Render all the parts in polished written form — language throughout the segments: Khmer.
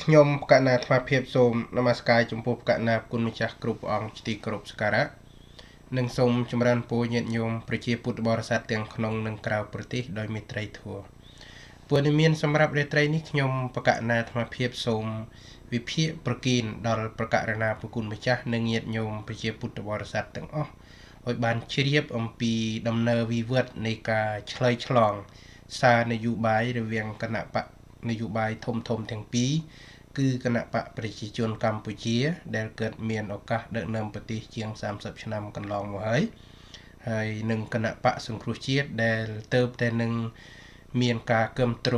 ខ្ញុំកណាថ្មភាពសូមនមស្ការចំពោះកណាគុណម្ចាស់គ្រប់អង្គទីគោរពសក្ការៈនិងសូមចម្រើនពរញាតិញោមប្រជាពុទ្ធបរិស័ទទាំងក្នុងនិងក្រៅប្រទេសដោយមេត្រីធម៌ព័ត៌មានសម្រាប់រាត្រីនេះខ្ញុំបកណាថ្មភាពសូមវិភាគប្រគិនដល់ប្រកាសណាប្រគុណម្ចាស់និងញាតិញោមប្រជាពុទ្ធបរិស័ទទាំងអស់ឲ្យបានជ្រាបអំពីដំណើរវិវត្តនៃការឆ្លើយឆ្លងសារនយោបាយរវាងគណៈបកនយោបាយធំទាំងពីរគឺគណៈបកប្រជាជនកម្ពុជាដែលកើតមានឱកាសដឹកនាំប្រទេសជាង30ឆ្នាំកន្លងមកហើយនិងគណៈបកសង្គ្រោះជាតិដែលទៅតែនឹងមានការគាំទ្រ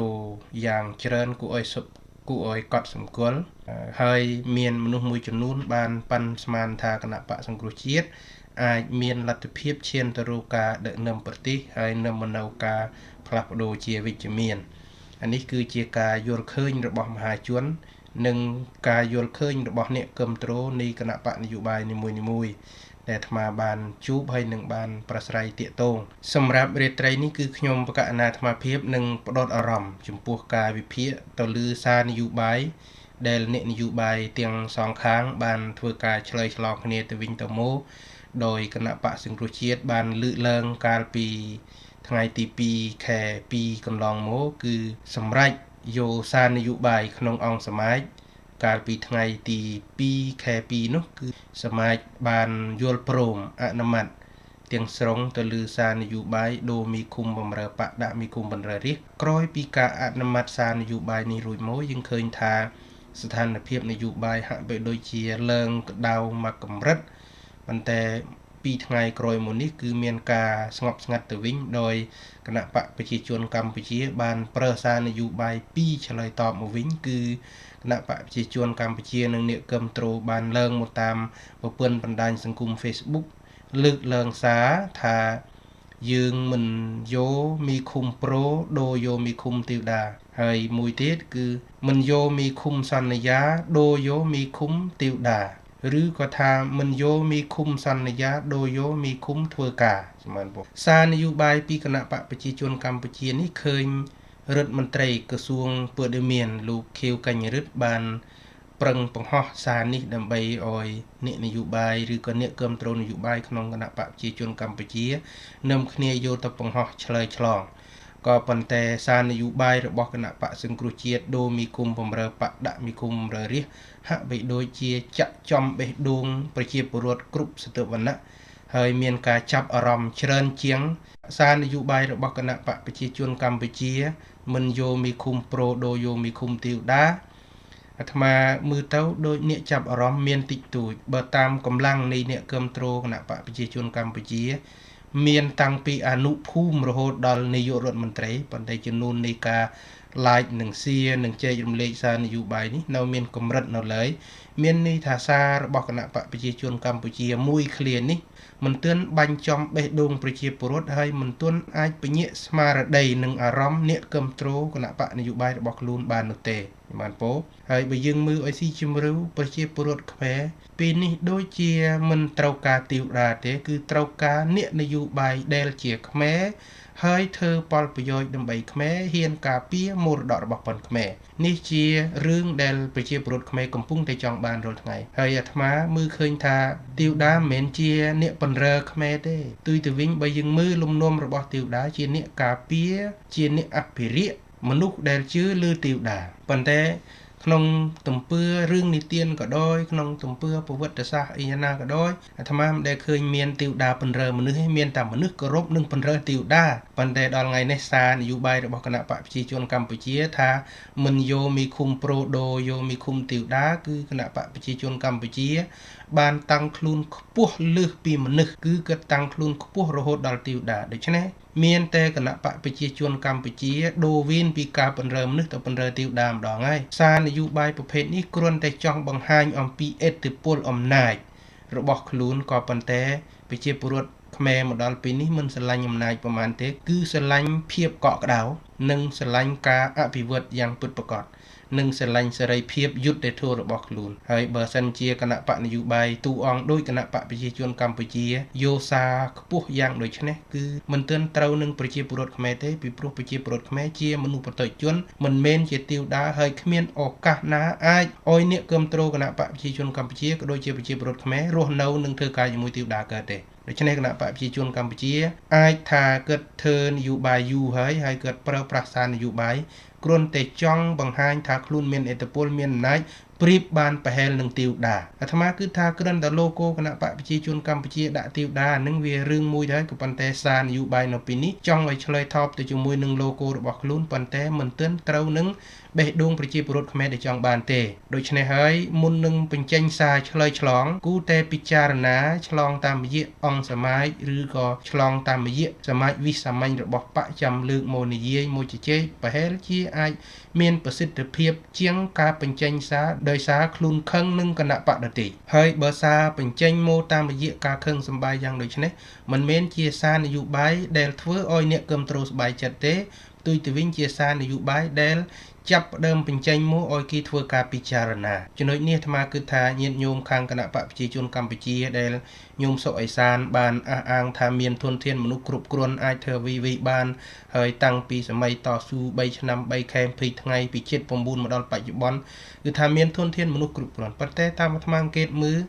យ៉ាងច្រើនគួរឲ្យកត់សម្គាល់ហើយមានមនុស្សមួយចំនួនបានប៉ាន់ស្មានថាគណៈបកសង្គ្រោះជាតិអាចមានលទ្ធភាពឈានទៅរកការដឹកនាំប្រទេសហើយនឹងមនោការផ្លាស់ប្ដូរជាវិជ្ជមានអានេះគឺជាការយល់ឃើញរបស់មហាជននិងការយល់ឃើញរបស់អ្នកគាំទ្រនៃគណៈបកនយោបាយនីមួយៗដែលអាត្មាបានជួបហើយនឹងបានប្រស្រ័យទាក់ទងសម្រាប់រាត្រីនេះគឺខ្ញុំបកណាអាត្មាភាពនឹងផ្ដោតអារម្មណ៍ចំពោះការវិភាគទៅលើសារនយោបាយដែលអ្នកនយោបាយទាំងសងខាងបានធ្វើការឆ្លើយឆ្លងគ្នាទៅវិញទៅមកដោយគណៈបកសង្គ្រោះជាតិបានលើកឡើងកាលពីថ្ងៃទី2ខែ2កន្លងមកគឺសម្រាប់យកសារនយោបាយក្នុងអង្គសមាជកាលពីថ្ងៃទី2ខែ2នោះគឺសមាជបានយល់ព្រមអនុម័តទាំងស្រុងទៅលើសារនយោបាយដូរមីឃុំបំរើបកដាក់មីឃុំបំរើរាជក្រោយពីការអនុម័តសារនយោបាយនេះរួចមកយើងឃើញថាស្ថានភាពនយោបាយហាក់បីដូចជាឡើងក្តៅមកកម្រិតប៉ុន្តែ2ថ្ងៃក្រោយមកនេះគឺមានការស្ងប់ស្ងាត់ទៅវិញដោយគណៈបកប្រជាជនកម្ពុជាបានប្រើសារនយោបាយ2ឆ្លើយតបមកវិញគឺគណៈបកប្រជាជនកម្ពុជានិងអ្នកគាំទ្របានឡើងមកតាមប្រព័ន្ធបណ្ដាញសង្គម Facebook លើកឡើងសារថាយើងមិនយកមីឃុំប្រូដូរយកមីឃុំទេវតាហើយមួយទៀតគឺមិនយកមីឃុំសន្យាដូរយកមីឃុំទេវតាឬក៏ថាមិនយកមីឃុំសន្យាដូរយកមីឃុំធ្វើការសម្រាប់សារនយោបាយពីគណៈបកប្រជាជនកម្ពុជានេះឃើញរដ្ឋមន្ត្រីក្រសួងព័ត៌មានលោកខៀវកញ្ញរិទ្ធបានប្រឹងបង្ហោះសារនេះដើម្បីឲ្យអ្នកនយោបាយឬក៏អ្នកគាំទ្រនយោបាយក្នុងគណៈបកប្រជាជនកម្ពុជានាំគ្នាយកទៅបង្ហោះឆ្លើយឆ្លងក៏ប៉ុន្តែសារនយោបាយរបស់គណៈបកសង្គ្រោះជាតិដូរមីឃុំបំរើបកដាក់មីឃុំបំរើរាជហាក់បីដូចជាចាក់ចំបេះដូងប្រជាពលរដ្ឋគ្រប់ស្រទាប់វណ្ណៈហើយមានការចាប់អារម្មណ៍ច្រើនជាងសារនយោបាយរបស់គណៈបកប្រជាជនកម្ពុជាមិនយកមីឃុំប្រូដូរយកមីឃុំទេវតាអាត្មាមើលទៅដូចអ្នកចាប់អារម្មណ៍មានតិចតួចបើតាមកម្លាំងនៃអ្នកគាំទ្រគណៈបកប្រជាជនកម្ពុជាមានតាំងពីអនុភូមិរហូតដល់នាយករដ្ឋមន្ត្រីប៉ុន្តែចំនួននៃការ like និង share និងចែករំលែកសារនយោបាយនេះនៅមានកម្រិតនៅឡើយមានន័យថាសាររបស់គណៈបកប្រជាជនកម្ពុជាមួយឃ្លានេះមិនទាន់បាញ់ចំបេះដូងប្រជាពលរដ្ឋហើយមិនទាន់អាចពញាក់ស្មារតីនិងអារម្មណ៍អ្នកគាំទ្រគណៈបកនយោបាយរបស់ខ្លួនបាននោះទេបានពោហើយបើយើងមើលឲ្យស៊ីជម្រៅប្រជាពលរដ្ឋខ្មែរពេលនេះដូចជាមិនត្រូវការទីវតាទេគឺត្រូវការអ្នកនយោបាយដែលជាខ្មែរហើយធ្វើផលប្រយោជន៍ដើម្បីខ្មែរហ៊ានការពារមរតករបស់ប៉ុនខ្មែរនេះជារឿងដែលប្រជាពលរដ្ឋខ្មែរកំពុងតែចង់បានរាល់ថ្ងៃហើយអាត្មាមើលឃើញថាទីវតាមិនមែនជាអ្នកបណ្រើខ្មែរទេទុយទៅវិញបើយើងមើលលំនាំរបស់ទីវតាជាអ្នកការពារជាអ្នកអភិរក្សមនុស្សដែលជឿលើទេវតាប៉ុន្តែក្នុងទំពើរឿងនិទានក៏ដោយក្នុងទំពើប្រវត្តិសាស្ត្រអីណាក៏ដោយអាត្មាមិនដែលឃើញមានទេវតាបណ្រើមនុស្សទេមានតែមនុស្សគោរពនិងបណ្រើទេវតាប៉ុន្តែដល់ថ្ងៃនេះសារនយោបាយរបស់គណៈបកប្រជាជនកម្ពុជាថាមិនយកមីឃុំប្រូដូយកមីឃុំទេវតាគឺគណៈបកប្រជាជនកម្ពុជាបានតាំងខ្លួនខ្ពស់លើសពីមនុស្សគឺគាត់តាំងខ្លួនខ្ពស់រហូតដល់ទេវតាដូច្នេះមានតែគណៈបកប្រជាជនកម្ពុជាដូរវីនពីការបណ្រើមនុស្សទៅបណ្រើទេវតាម្ដងហើយសារនយោបាយប្រភេទនេះគ្រាន់តែចង់បង្ហាញអំពីឥទ្ធិពលអំណាចរបស់ខ្លួនក៏ប៉ុន្តែប្រជាពលរដ្ឋខ្មែរមកដល់ពេលនេះមិនស្រឡាញ់អំណាចប្រមាណទេគឺស្រឡាញ់ភាពកក់ក្ដៅនិងស្រឡាញ់ការអភិវឌ្ឍយ៉ាងពិតប្រាកដ និងស្រឡាញ់សេរីភាពយុត្តិធម៌របស់ខ្លួនហើយបើសិនជាគណៈបកនយោបាយទូអង្គដោយគណៈបកប្រជាជនកម្ពុជាយោសារខ្ពស់យ៉ាងដូចនេះគឺមិនទាន់ត្រូវនឹងប្រជាពលរដ្ឋខ្មែរទេពីព្រោះប្រជាពលរដ្ឋខ្មែរជាមនុស្សបតិជនមិនមែនជាទាវតាហើយគ្មានឱកាសណាអាចឲ្យអ្នកគ្រប់គ្រងគណៈបកប្រជាជនកម្ពុជាក៏ដូចជាប្រជាពលរដ្ឋខ្មែររស់នៅនឹងធ្វើការជាមួយទាវតាកើតទេដូច្នេះគណៈបកប្រជាជនកម្ពុជាអាចថាគាត់ធ្វើនយោបាយយូរហើយគាត់ប្រើប្រាស់សារនយោបាយគ្រាន់តែចង់បង្ហាញថាខ្លួនមានឥទ្ធិពលមានអំណាចប្រៀបបានប្រហែលនឹងទាវតាអាត្មាគឺថាគ្រាន់តែឡូកូគណៈបកប្រជាជនកម្ពុជាដាក់ទាវតានឹងវារឿងមួយដែរក៏ប៉ុន្តែសារនយោបាយនៅពេលនេះចង់ឲ្យឆ្លើយតបទៅជាមួយនឹងឡូកូរបស់ខ្លួនប៉ុន្តែមិនទាន់ត្រូវនឹងបេះដូងប្រជាពលរដ្ឋខ្មែរដែលចង់បានទេដូច្នេះហើយមុននឹងបញ្ចេញសារឆ្លើយឆ្លងគូតែពិចារណាឆ្លងតាមរយៈអង្គសមាជឬក៏ឆ្លងតាមរយៈសមាជវិសាមញ្ញរបស់បកចាំលើកមកនិយាយមកជជែកប្រហែលជាអាចមានប្រសិទ្ធភាពជាងការបញ្ចេញសារដោយសារខ្លួនខឹងនឹងគណៈបកដទៃហើយបើសារបញ្ចេញមកតាមរយៈការខឹងសម្បាយយ៉ាងដូចនេះមិនមែនជាសារនយោបាយដែលធ្វើឲ្យអ្នកគ្រប់គ្រងស្បាយចិត្តទេផ្ទុយទៅវិញជាសារនយោបាយដែលចាប់ផ្ដើមបញ្ចេញមកឲ្យគេធ្វើការពិចារណាចំណុចនេះអាត្មាគិតថាញាតិញោមខាងគណៈបកប្រជាជនកម្ពុជាដែលញោមសុកអេសានបានអះអាងថាមានធនធានមនុស្សគ្រប់គ្រាន់អាចធ្វើវីបានហើយតាំងពីសម័យតស៊ូ3ឆ្នាំ3ខែ20ថ្ងៃពីជាតិ9មកដល់បច្ចុប្បន្នគឺថាមានធនធានមនុស្សគ្រប់គ្រាន់ប៉ុន្តែតាមអាត្មាអង្កេតមើល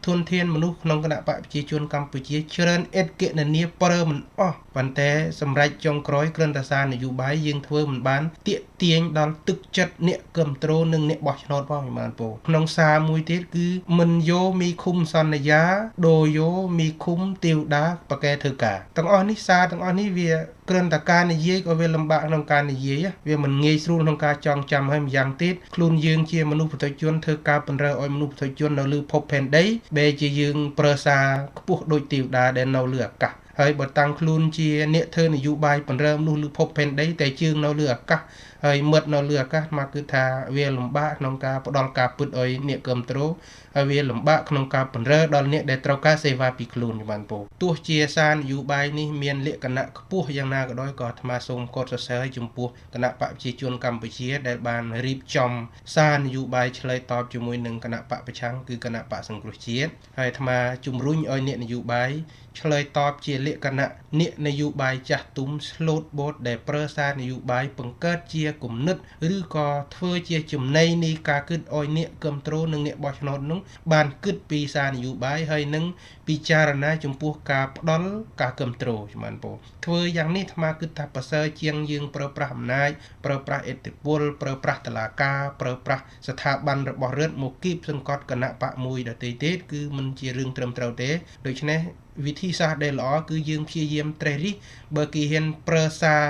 ធនធានមនុស្សក្នុងគណៈបកប្រជាជនកម្ពុជាច្រើនឥតគណនាប្រើមិនអស់ប៉ុន្តែសម្រាប់ចុងក្រោយគ្រាន់តែសារនយោបាយយើងធ្វើមិនបានទាក់ទាញដល់ទឹកចិត្តអ្នកគ្រប់គ្រងនិងអ្នកបោះឆ្នោតផងបានពោក្នុងសារមួយទៀតគឺមិនយកមីឃុំសន្យាដូរយកមីឃុំទាវតាប្រកែធ្វើការទាំងអស់នេះសារទាំងអស់នេះវាគ្រាន់តែការនិយាយក៏វាលំបាកក្នុងការនិយាយវាមិនងាយស្រួលក្នុងការចងចាំហើយម្យ៉ាងទៀតខ្លួនយើងជាមនុស្សបទជនធ្វើការពង្រើឲ្យមនុស្សបទជននៅលើភពផែនដីបែរជាយើងប្រើសារខ្ពស់ដូចទេវតាដែលនៅលើអាកាសហើយបើតាំងខ្លួនជាអ្នកធ្វើនយោបាយពង្រើមនុស្សលើភពផែនដីតែជើងនៅលើអាកាសហើយមិត្តនៅលើអាកាសមកគឺថាវាលំបាកក្នុងការផ្ដល់ការពិតឲ្យអ្នកគ្រប់គ្រងហើយវាលំបាកក្នុងការពង្រើដល់អ្នកដែលត្រូវការសេវាពីខ្លួនបានពោទោះជាសារនយោបាយនេះមានលក្ខណៈខ្ពស់យ៉ាងណាក៏ដោយក៏អាត្មាសូមកោតសរសើរចំពោះគណៈបកប្រជាជនកម្ពុជាដែលបានរៀបចំសារនយោបាយឆ្លើយតបជាមួយនឹងគណៈបកប្រឆាំងគឺគណៈបកសង្គ្រោះជាតិហើយអាត្មាជំរុញឲ្យអ្នកនយោបាយឆ្លើយតបជាលក្ខណៈអ្នកនយោបាយចាស់ទុំ slot board ដែលប្រើសារនយោបាយបង្កើតជាគំនិតឬក៏ធ្វើជាចំណីនៃការគិតឲ្យអ្នកគ្រប់គ្រងនិងអ្នកបោះឆ្នោតនោះបានគិតពីសារនយោបាយហើយនឹងពិចារណាចំពោះការផ្ដល់ការគ្រប់គ្រងជំបានពោធ្វើយ៉ាងនេះអាត្មាគិតថាប្រសើរជាងយើងប្រើប្រាស់អំណាចប្រើប្រាស់ឥទ្ធិពលប្រើប្រាស់តុលាការប្រើប្រាស់ស្ថាប័នរបស់រដ្ឋមកគៀបសង្កត់គណៈបកមួយដទៃទៀតគឺមិនជារឿងត្រឹមត្រូវទេដូច្នេះវិធីសាស្ត្រដែលល្អគឺយើងព្យាយាមត្រេះរិះបើគេហ៊ានប្រើសារ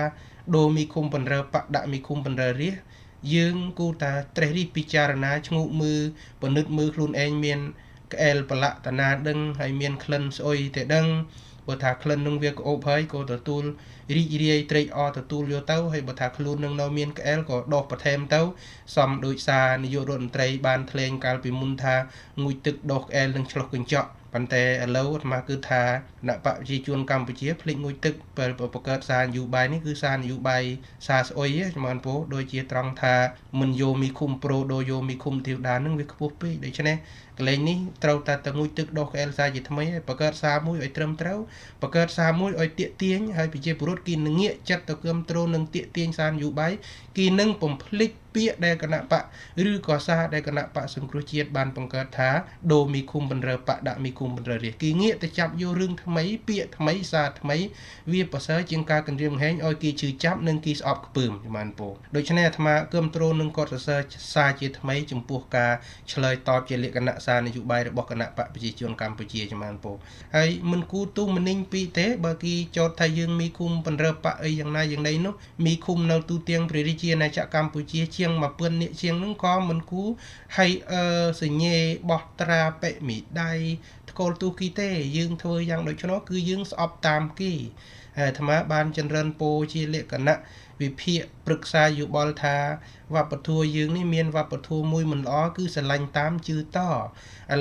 ដូរមីឃុំបណ្រើបកដាក់មីឃុំបណ្រើរាជយើងគូតាត្រេះរិះពិចារណាឆ្ងោកមើលពិនិត្យមើលខ្លួនឯងមានក្អែលប្រឡាក់តាណាដឹងហើយមានក្លិនស្អុយតែដឹងបើថាក្លិននឹងវាក្អូបហើយក៏ទទួលរីករាយត្រេកអរទទួលយកទៅហើយបើថាខ្លួននឹងនៅមានក្អែលក៏ដោះបន្ថែមទៅសំដូចសារនាយករដ្ឋមន្ត្រីបានថ្លែងកាលពីមុនថាងូយទឹកដោះក្អែលនឹងឆ្លុះកញ្ចក់ប៉ុន្តែឥឡូវអាត្មាគឺថាគណៈបកប្រជាជនកម្ពុជាភ្លេចងូយទឹកបង្កើតសារនយោបាយនេះគឺសារនយោបាយសារស្អុយចំបានពោដូចជាត្រង់ថាមិនយកមីឃុំប្រូដូរយកមីឃុំទេវតានឹងវាខ្ពស់ពេកដូច្នេះកលែងនេះត្រូវតែងូយទឹកដោះក្អែលសារជាថ្មីហើយបង្កើតសារមួយឲ្យត្រឹមត្រូវបង្កើតសារមួយឲ្យទាក់ទាញហើយប្រជាពលរដ្ឋគេនឹងងាកចិត្តទៅគ្រប់គ្រងនឹងទាក់ទាញសារនយោបាយគេនឹងបំភ្លេចពាក្យដែលគណៈបកឬក៏សារដែលគណៈបកសង្គ្រោះជាតិបានបង្កើតថាដូរមីឃុំបណ្រើបកដាក់មីឃុំបណ្រើរាជគេងាកទៅចាប់យករឿងថ្មីពាក្យថ្មីសារថ្មីវាប្រសើរជាងការគម្រាមកំហែងឲ្យគេជឿចាប់និងគេស្អប់ខ្ពើមចំបានពោដូច្នេះអាត្មាគ្រប់គ្រងនឹងកត់សរសើរសារជាថ្មីចំពោះការឆ្លើយតបជាលក្ខណៈសារនយោបាយរបស់គណៈបកប្រជាជនកម្ពុជាចំបានពោហើយមិនគូទុំមនិញពីទេបើគេចោទថាយើងមីឃុំបណ្រើបកអីយ៉ាងណាយ៉ាងណីនោះមីឃុំនៅទូទាំងព្រះរាជាណាចក្រកម្ពុជាជាង1000នាក់ជាងនឹងក៏មិនគូហើយសញ្ញេបោះត្រាបិមីដៃថ្កូលទូគីទេយើងធ្វើយ៉ាងដូច្នោះគឺយើងស្អប់តាមគេ អាត្មាបានចិនរិនពោជាលក្ខណៈវិភាគប្រឹក្សាយោបល់ថាវប្បធម៌យើងនេះមានវប្បធម៌មួយមិនល្អគឺស្រឡាញ់តាមជឿតឥ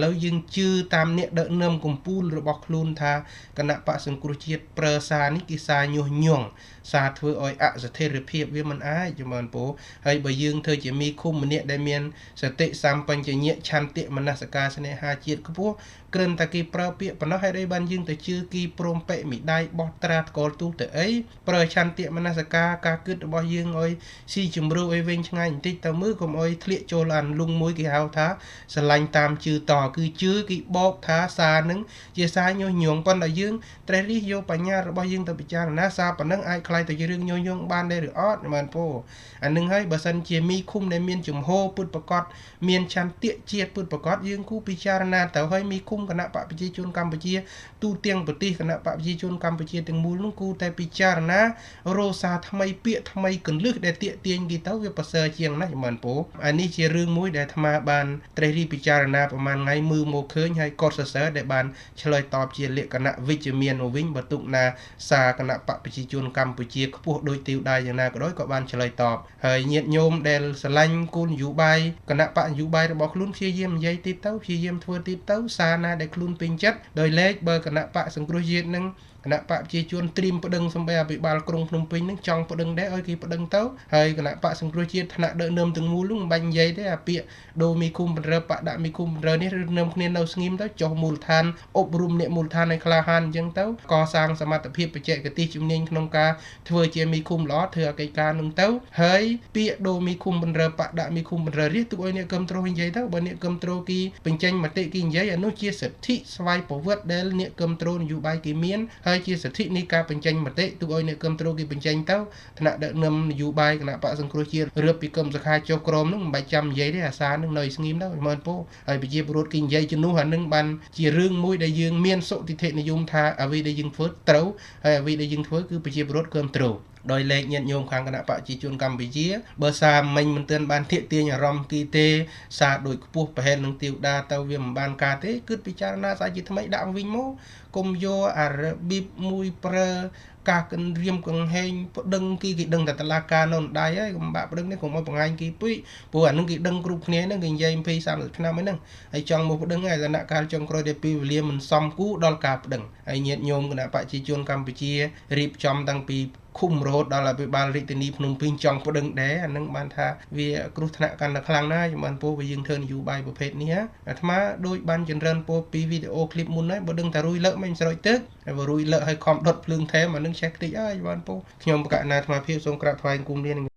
ឡូវយើងជឿតាមអ្នកដឹកនាំកម្ពុជារបស់ខ្លួនថាគណៈបកសង្គ្រោះជាតិប្រើសារនេះគេសារញុះញង់សារធ្វើឲ្យអស្ថិរភាពវាមិនអាចជំនពូហើយបើយើងធ្វើជាមីឃុំម្នាក់ដែលមានសតិសម្បញ្ញៈឆន្ទៈមនសិការស្នេហាជាតិខ្ពស់គ្រាន់តែគេប្រើពាក្យប៉ុណ្ណោះហើយបានយើងទៅជឿគីព្រមពេមិដៃបោះត្រាតកលទូទៅអីប្រើឆន្ទៈមនសិការការគិតរបស់យើងឲ្យស៊ីជំរឿឲ្យវិញឆ្ងាយបន្តិចទៅមើលកុំឲ្យធ្លាក់ចូលអានលុងមួយគេហៅថាស្រឡាញ់តាមជឿតគឺជឿគេបោកថាសារនឹងជាសារញុះញង់ប៉ុន្តែយើងត្រូវរិះយកបញ្ញារបស់យើងទៅពិចារណាសារប៉ុណ្ណឹងអាចខ្លាយទៅជារឿងញុះញង់បានដែរឬអត់មែនពូអានឹងហើយបើសិនជាមីឃុំដែលមានជំហរពុតប្រកបមានឆន្ទៈជាតិពុតប្រកបយើងគូពិចារណាទៅហើយមីឃុំគណៈបកប្រជាជនកម្ពុជាទូទាំងប្រទេសគណៈបកប្រជាជនកម្ពុជាទាំងមូលនោះគូតែពិចារណារោសារថ្មីពាក្យថ្មីកន្លឹះដែលទាក់ទាញគេទៅវាប្រសើរជាងណាស់មែនពូអានេះជារឿងមួយដែលអាត្មាបានត្រេះរិះពិចារណាប្រហែលថ្ងៃមើលមកឃើញហើយកត់សរសើរដែលបានឆ្លើយតបជាលក្ខណៈវិជ្ជមានមកវិញបើទុកណាសារគណៈបកប្រជាជនកម្ពុជាខ្ពស់ដោយទីវដៃយ៉ាងណាក៏ដោយក៏បានឆ្លើយតបហើយញាតិញោមដែលស្រឡាញ់គោលនយោបាយគណៈបកនយោបាយរបស់ខ្លួនព្យាយាមនិយាយទៀតទៅព្យាយាមធ្វើទៀតទៅសារណាដែលខ្លួនពេញចិត្តដោយឡែកបើគណៈបកសង្គ្រោះជាតិនឹងគណៈបកប្រជាជនត្រៀមប្តឹងសម្ប័យអភិបាលក្រុងភ្នំពេញនឹងចង់ប្តឹងដែរឲ្យគេប្តឹងទៅហើយគណៈបកសង្គ្រោះជាតិថ្នាក់ដឹកនាំទាំងមូលនោះមិនបាច់និយាយទេអាពាក្យដូមីគុំបណ្រើបកដាក់មីគុំបណ្រើនេះឬនាំគ្នានៅស្ងៀមទៅចុះមូលដ្ឋានអប់រំអ្នកមូលដ្ឋានឲ្យក្លាហានអញ្ចឹងទៅកសាងសមត្ថភាពបច្ចេកទេសជំនាញក្នុងការធ្វើជាមីគុំល្អធ្វើអកិច្ចការនឹងទៅហើយពាក្យដូមីគុំបណ្រើបកដាក់មីគុំបណ្រើនេះទុកឲ្យអ្នកគ្រប់គ្រងនិយាយទៅបើអ្នកគ្រប់គ្រងគេបញ្ចេញមតិគេនិយាយអានោះជាសិទ្ធិស្វ័យប្រវត្តិដែលអ្នកគ្រប់គ្រងនយោបាយគេមានហើយជាសិទ្ធិនៃការបញ្ចេញមតិទុកឲ្យអ្នកគ្រប់គ្រងគេបញ្ចេញទៅថ្នាក់ដឹកនាំនយោបាយគណៈបកសង្គ្រោះជាតិរឿបពីគមសខាចុះក្រមនឹងមិនបាច់ចាំនិយាយទេអាសានឹងនៅស្ងៀមទៅមើលពូហើយប្រជាពលរដ្ឋគេនិយាយជំនួសអានឹងបានជារឿងមួយដែលយើងមានសុតិធិនិយមថាអ្វីដែលយើងធ្វើត្រូវហើយអ្វីដែលយើងធ្វើគឺប្រជាពលរដ្ឋគ្រប់គ្រងដោយលេខញាតិញោមខាងគណៈបកប្រជាជនកម្ពុជាបើសារមិញមិនទាន់បានធាក់ទាញអារម្មណ៍គីទេសារដូចខ្ពស់ប្រហែលនឹងទាវដាទៅវាមិនបានការទេគឺពិចារណាសារជាថ្មីដាក់វិញមកគុំយកអារបៀបមួយប្រើការគិនរៀមកង្ហែងប្តឹងគេដឹងតែតឡាការនៅដៃហើយកុំបាក់ប្តឹងនេះកុំឲ្យបង្ហាញគេពេកព្រោះអានឹងគេដឹងគ្រប់គ្នាហ្នឹងគេនិយាយ20 30ឆ្នាំហ្នឹងហើយចង់មកប្តឹងឯដំណាក់កាលចុងក្រោយដែលពេលវេលាមិនសមគូដល់ការប្តឹងហើយញាតិញោមគណៈបកប្រជាជនកម្ពុជារៀបចំតាំងពីឃុំរហូតដល់អភិបាលរាជធានីភ្នំពេញចង់ប្តឹងដែរអានឹងបានថាវាគ្រោះថ្នាក់កាន់តែខ្លាំងណាស់ជំរាបពូវាយើងធ្វើនយោបាយប្រភេទនេះអាត្មាដូចបានចិនរិនពូពីវីដេអូឃ្លីបមុនហើយបើដឹងតែរួយលើកមិនស្រោចទឹកហើយបើរួយលើកឲ្យខំដុតភ្លើងថែមអានឹងឆេះខ្ទេចហើយជំរាបពូខ្ញុំបកណាអាត្មាភាពសូមក្រាបថ្វាយគុំលា